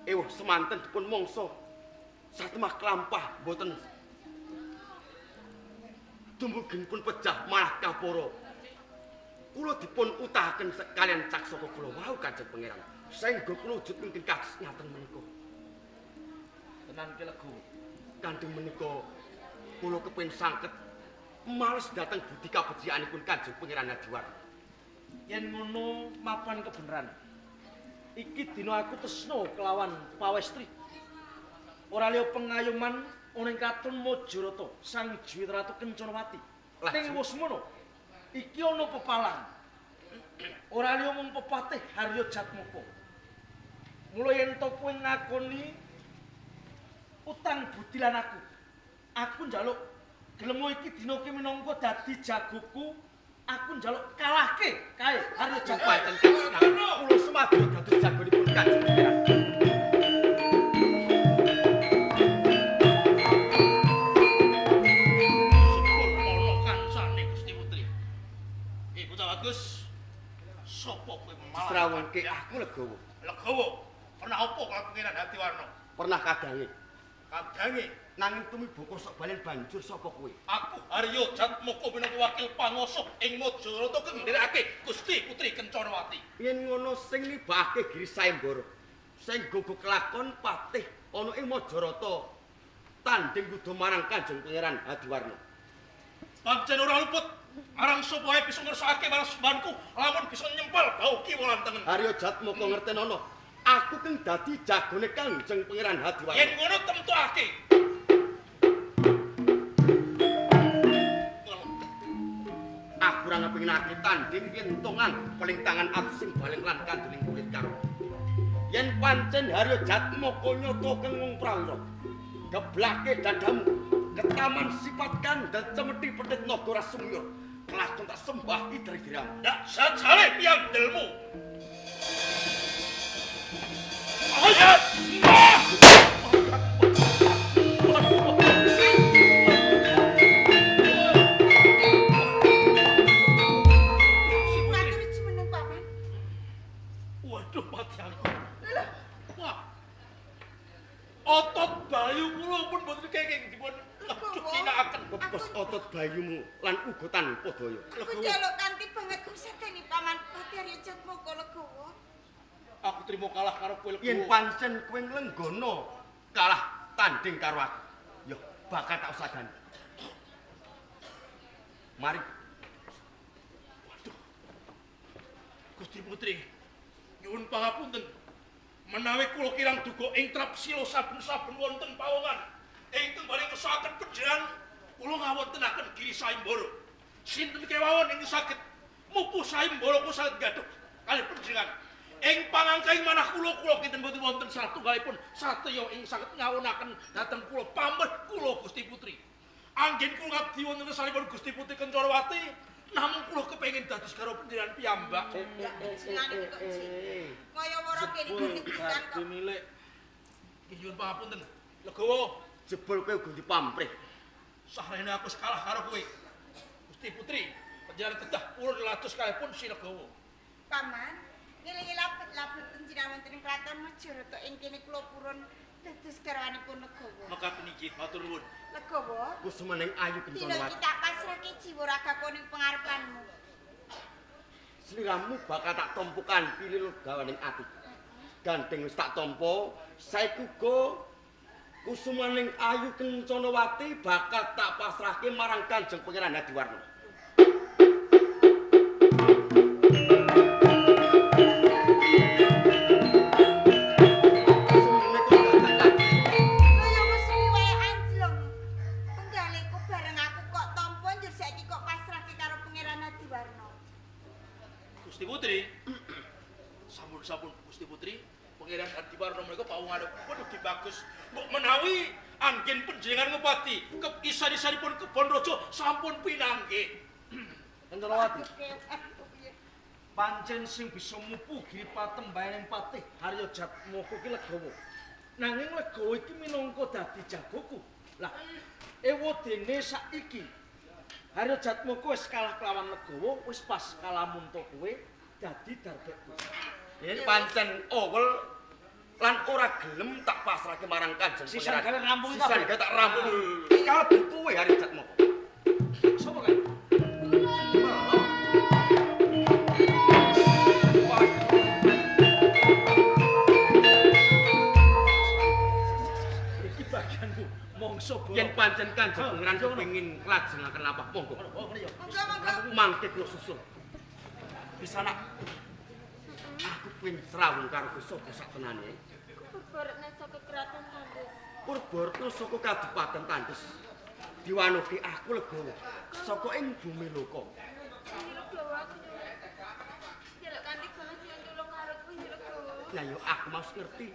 Ewah semanten dipun mangsa satemah klampah boten dumugen pun pecah malah kapara. Kula dipun utahaken sekalian Caksaka kula wau Kanjeng Pangeran. Saengga kula wujud ingkang kados ngaten menika. tenan ki legawa. Kanthi menika kula kepengin sangket males dateng budi kabecikanipun Kanjeng Pangeran Hadiwarna. Yen ngono mapan kebenaran. Iki dina aku tresno kelawan pawestri. Ora liya pengayuman ning Katun Majarata Sang Jiwit Ratu Kencarawati. Ning wis ngono, iki ana pepalang. Ora liya mung pepatih Haryo Jatmoko. Mula yen to kowe ngakoni utang budi lan aku njaluk gelem iki dina iki minangka dadi jagoku, aku njaluk kalahke kae Haryo Jatmoko. Kula semadu dados jagonipun Kanjeng Pangeran. Bagus. Sopo kowe malah Srawengke aku legawa. Legawa. Pernah apa karo Pangeran Hadiwarna? Pernah kadange. Kadange Nanging tumiba kosok balen banjur sapa kowe? aku Haryo Jatmoko minangka wakil panguwasa ing Majarata kendherekake Gusti Putri Kencarawati. Yen ngono sing nibake Giri Sayembara. Sing gogo kelakon patih ana ing Majarata tanding kudu marang Kanjeng Pangeran Hadiwarna. Pancen ora luput arang sapa wae bisa ngersakake marang sembanku lamun bisa nyempal bau kiwa lan tengen. Haryo Jatmoko ngertenono, aku keng dadi jagone Kanjeng Pangeran Hadiwarna. Yen ngono temtuake. Aku ora ngepengin tanding yen tongan paling tangan aku sing baleng lan kandeling kulit karo. Yen pancen Haryo Jatmoko nyoto keng wong prawira, geblake dadamu, ketaman sifat kandel cemeti pedhet nagara Sumya. Kelakon tak sembah idri-diramu. Ndak sajale piyandelmu. Ayat! Matur jumeneng Paman. saking dipun cucinakaken Bebas otot bayumu lan uga tanpa daya. Aku njaluk kanthi banget kuseteni Paman Pati Arya Jatmoko Legowo. Aku trimo kalah karo kowe Yen Legowo. pancen kowe nglenggono kalah tanding karo aku, ya bakal tak usahani. Mari. Gusti Putri, nyuwun pangapunten. Menawi kula kirang duga ing trap sila saben-saben wonten pawongan ingkang bali ngesaken panjenengan, kula ngawontenaken Giri Saimbara. Sinten kewawon ing saged mupuh Saimbara kula saged gadhah kalih panjenengan. Ing pangangkahing manah kula kinten boten wonten satunggalipun satriya ing saged ngawunaken dhateng kula pamrih kula Gusti Putri. Anggen kula ngabdi wonten salipun Gusti Putri Kencrawati, namung kula kepengin dados karo panjenengan piyambak. Jenengane kok Ci. Kaya wara kene dibutuhkan kok. Milik. Nyuwun pangapunten. Legowo, Jebul kowe uga dipamrih. sahrene aku kalah karo kowe. Gusti Putri, panjenengan kedah purun lados kalihpun si Legowo. Paman, ngelingi labet-labet panjenengan wonten ing Kraton Majorata ing kene kula purun dados garwanipun Legowo. Mekaten inggih, matur nuwun. Legowo, Kusumaning ayu dina Kencana. iki tak pasrahke jiwa ragaku ning pangarepanmu. Sliramu bakal tak tompokan pilih gawaning ati. Gandeng wis tak tampa, saiki uga Kusumaning ayu Kencanawati bakal tak pasrahke marang Kanjeng Pangeran Hadiwarna. Kaya mesti wae anjlong. Tunggaliku bareng aku kok tampa njur saiki kok pasrahke karo Pangeran Hadiwarna. Gusti Putri. Sampun Gusti Putri, Pangeran Hadiwarna menika pawonganipun ugi bagus. Mbok menawi anggen panjenengan ngupati keisari-saripun Kebon Raja sampun pinanggih. Kencanawati. Pancen sing bisa mupu Giripatem bayaning patih Arya Jatmoko ki Legowo. Nanging Legowo iki minangka dadi jagoku. Lah, ewadene saiki Arya Jatmoko wis kalah kelawan Legowo, wis pas kalamun to kowe dadi darbekku. Yen pancen owel lan ora gelem tak pasrahke marang Kanjeng Sisan Pangeran. gawe rampung Sisan gawe tak rampung. Kalbu kowe Arya Jatmoko. Sopo kae? Iki bagianku mongso bolo. Yen pancen Kanjeng Pangeran kepengin nglajengaken lapah monggo. Monggo-monggo. Mangke kula susul. Bisa nak. Aku pengen srawung karo kowe sapa saktenane. Purbaretna saka Kraton Tandus. Purbaretna saka Kadipaten Tandus. Diwanuki aku Legowo saka ing bumi loka. Legowo aku njaluk kanthi banget yen tulung karo kowe Legowo. Lah yo aku mas ngerti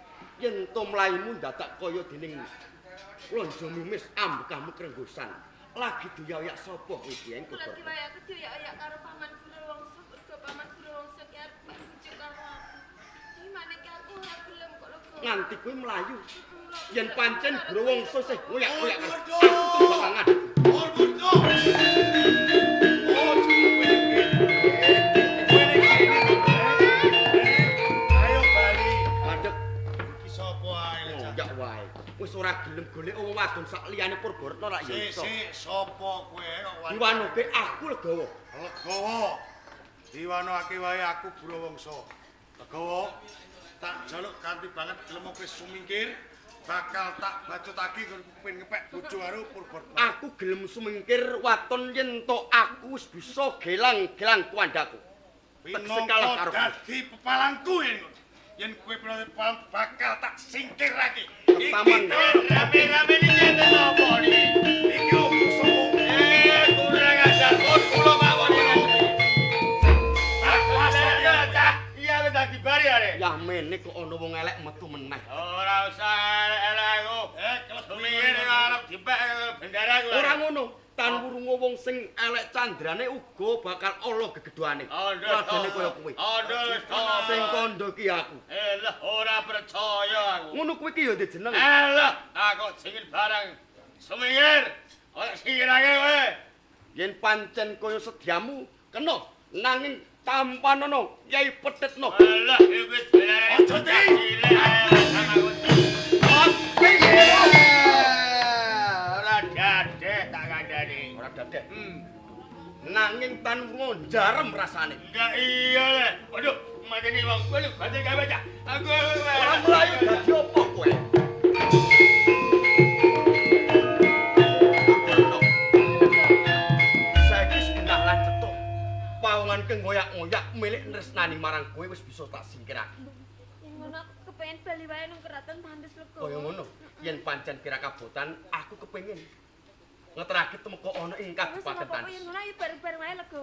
yen to mlaimu dadak kaya dening lonjo mimis ambekahmu krenggosan. Lagi diyoyak sapa kowe iki ing Lagi wae aku dioyak karo Paman Guruwangsa, mergo Paman Guruwangsa ki arep bujuk karo aku. Iki maneke aku ora gelem kok Legowo. nganti kowe mlayu. Yen pancen Guruwangsa sih ngoyak-ngoyak karo aku tumbangan. Ayo bali. Mandeg Iki sapa ae ngoyak wae. Wis ora gelem golek wong wadon sak liyane Purbaretna lak ya iso. Sik sapa kowe kok wani? Diwanuke aku Legowo. Legowo. Diwanokake wae aku Guruwangsa. Legowo. Tak jaluk ganti banget gelem kowe sumingkir. Bakal tak bacotake kon pengen ngepek bojo karo Purbaretna. Aku gelem sumingkir waton yen to aku wis bisa gelang-gelang tuandaku. Tekse kalah karo kowe. dadi pepalangku yen kowe pepalang bakal tak singkirake. Paman. Rame-rame nyenten apa iki? Iki musuhmu. Kurang ajar kula mawon iki. Iya wis dadi bari are. Ya mene kok ana wong elek metu meneh. Ora usah elek aku. Sumingkir arep dipek bendera aku. Ora ngono. Tan wurunga wong sing elek candrane uga bakal ala gegedhoane. Radene kaya kowe. Sing kandha ki aku. Lah ora percaya aku. Ngono kuwi ki ya jeneng. Lah aku singkir barang. Sumingkir. Ora singkirake kowe. Yen pancen kaya sediamu kena nanging tampanono Yai Petitno. Lah wis bener. ora dadek. Nanging tan wong jarem rasane. Enggak iya le. Waduh, mateni wong kowe lho badhe gawe cah. Aku Ora mlayu dadi apa kowe? Saiki segenah lan cetha. Pawongan kenggoyak-ngoyak milik Tresnani marang kowe wis bisa tak singkirake. Yen ngono aku kepengin bali wae nang keraton Tandes Lega. Kaya ngono. Yen pancen kira kabotan, aku kepengin ngeterake temeka ana ing Kabupaten Tandes. Tandes. Yen ngono ayo bareng-bareng wae Lega.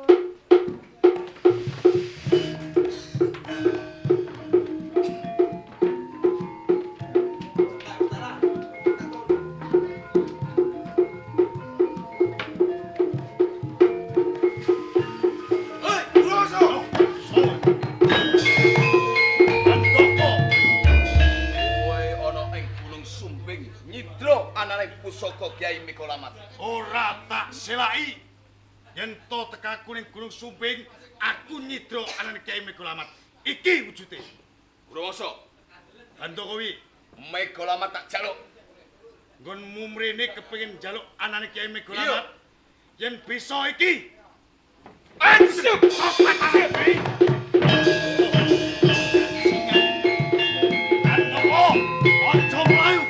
Pusaka Kyai Mikolamat. Ora tak selaki. Yen to tekaku ning Gunung Sumbing, aku nyidra anane Kyai Mikolamat. Iki wujude. Gurumangsa, Bantokowi, Mikolamat tak jaluk. nggonmu mrene kepengin njaluk anane Kyai Mikolamat. Yen bisa iki. Anjuk! Bantowo, aja mlayu.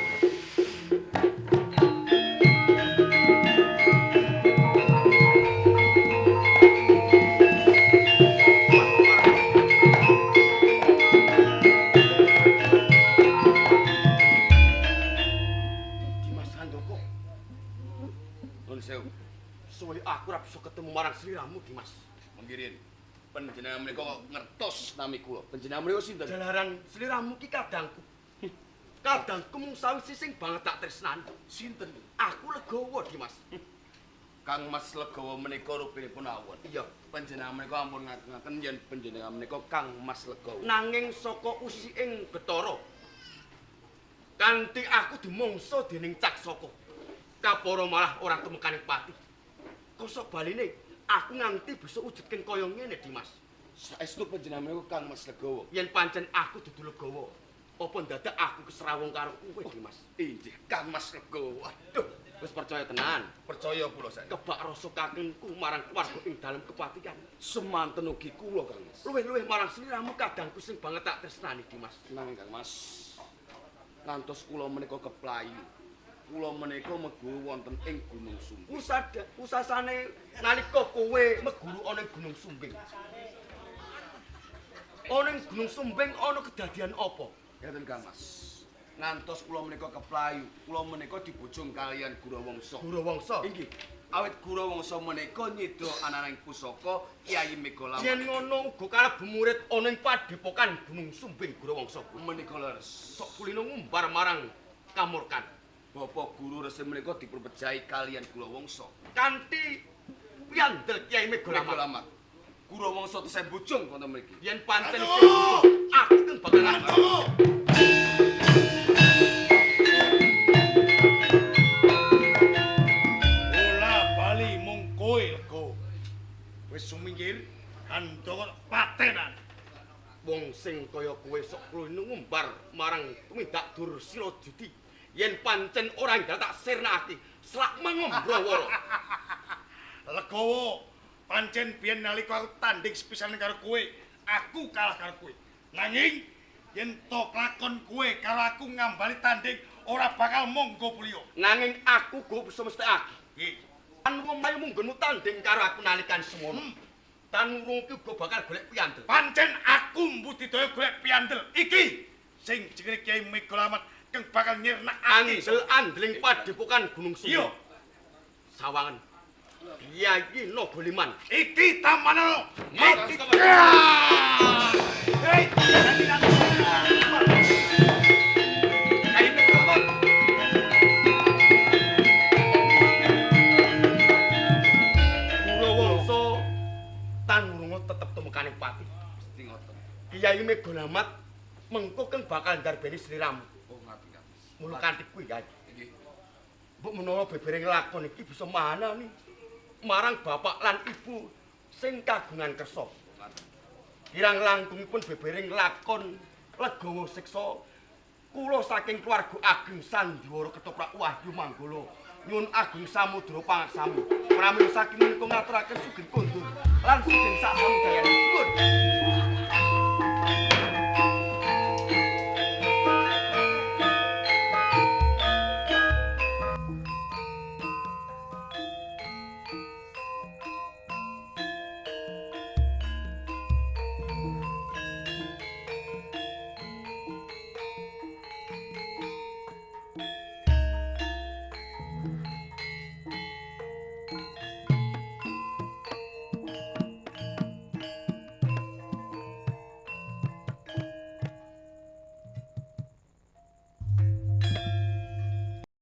Suwe aku ora bisa ketemu marang sliramu Dimas. Mengkirin. Panjenengan menika kok ngertos nami kula. Panjenengan menika sinten? Jalaran sliramu ki kadangku. Kadangku mung sawise sing banget tak tresnani. Sinten? Aku Legawa Dimas. Kang Mas Legawa menika rupinipun awon. Iya, panjenengan menika ampun ngaten yen panjenengan menika Kang Mas Legawa. Nanging saka usiking Bathara. Kanthi aku dimangsa dening Caksaka. Kapara malah ora temekaning pati. Kosok baline aku nganti bisa wujudken kaya ngene Dimas. Saestu panjenengan menika Kang Mas Legawa. Yen pancen aku dudu Legawa, apa dadak aku kesrawung karo kowe Dimas? Inggih, Kang Mas Legawa. Aduh, wis percaya tenan. Percaya kula sak. Kebak rasa kakengku marang keluarga ing dalem kepatihan. Semanten ugi kula Kang Mas. Luwih-luwih marang sliramu kadangku sing banget tak tresnani Dimas. Nanging Kang Mas, ngantos kula menika keplayu. Kula menika meguru wonten ing Gunung Sumbing. Usasane nalika kowe meguru ana ing Gunung Sumbing. Ana ing Gunung Sumbing ana kedadian apa? Ngeten Kang Mas. Ngantos kula menika keplayu, kula menika dibojong kalian Gurawangsa. Gurawangsa? Inggih. Awit Gurawangsa menika nyidra ananing pusaka Kyai Mikolamat. Yen ngono uga kalebu murid ana ing Padepokan Gunung Sumbing Gurawangsa. Menika leres. Sok kulino ngumbar marang kamurkan. Bapak Guru Resi menika diperpejahi kalian Gurawangsa. Kanthi piyandel Kyai Mikolamat. Gurawangsa tesih bojong wonten mriki. Yen pancen sing bojong, aku teng bakal Ola bali mung kowe Lego. Wis sumingkir kandha patenan. Wong sing kaya kowe sok kulino ngumbar marang tumindak Dursila Judi. Yen pancen ora enggal tak sirnakake, slak mengombro-woro. Legawa, pancen biyen nalika aku tanding sepisanan karo kowe, aku kalah karo kowe. Nanging yen to klakon kowe karo aku ngambali tanding ora bakal monggo pulio. Nanging aku go bisa mesthekake. Nggih. Tan wong munggonmu tanding karo aku nalikan semono. Tan wong ki uga bakal golek piyandel. Pancen aku mbudidaya golek piyandel. Iki sing jenenge Kyai Mikolamat kang bakal nyirnakake andel-andeling Padepokan Gunung Sumbing. Iya. Sawangan. Kyai Nogoliman. Iki tamanono. Mati. Hei, Kyai Mikolamat. Gurawangsa tan lunga tetep temekaning pati. Mesti ngoten. Kyai Mikolamat mengko kang bakal ndarbeni sliramu. Mula kanthi kuwi ya. Nggih. Mbok menawa bebereng lakon iki bisa manani marang bapak lan ibu sing kagungan kersa. Kirang langkungipun bebereng lakon Legawa Siksa kula saking keluarga ageng Sandiwara Ketoprak Wahyu Manggala nyuwun agung samudra pangarsami. Pramila saking menika ngaturaken sugeng kondur lan sugeng sak samudayane. Nuwun.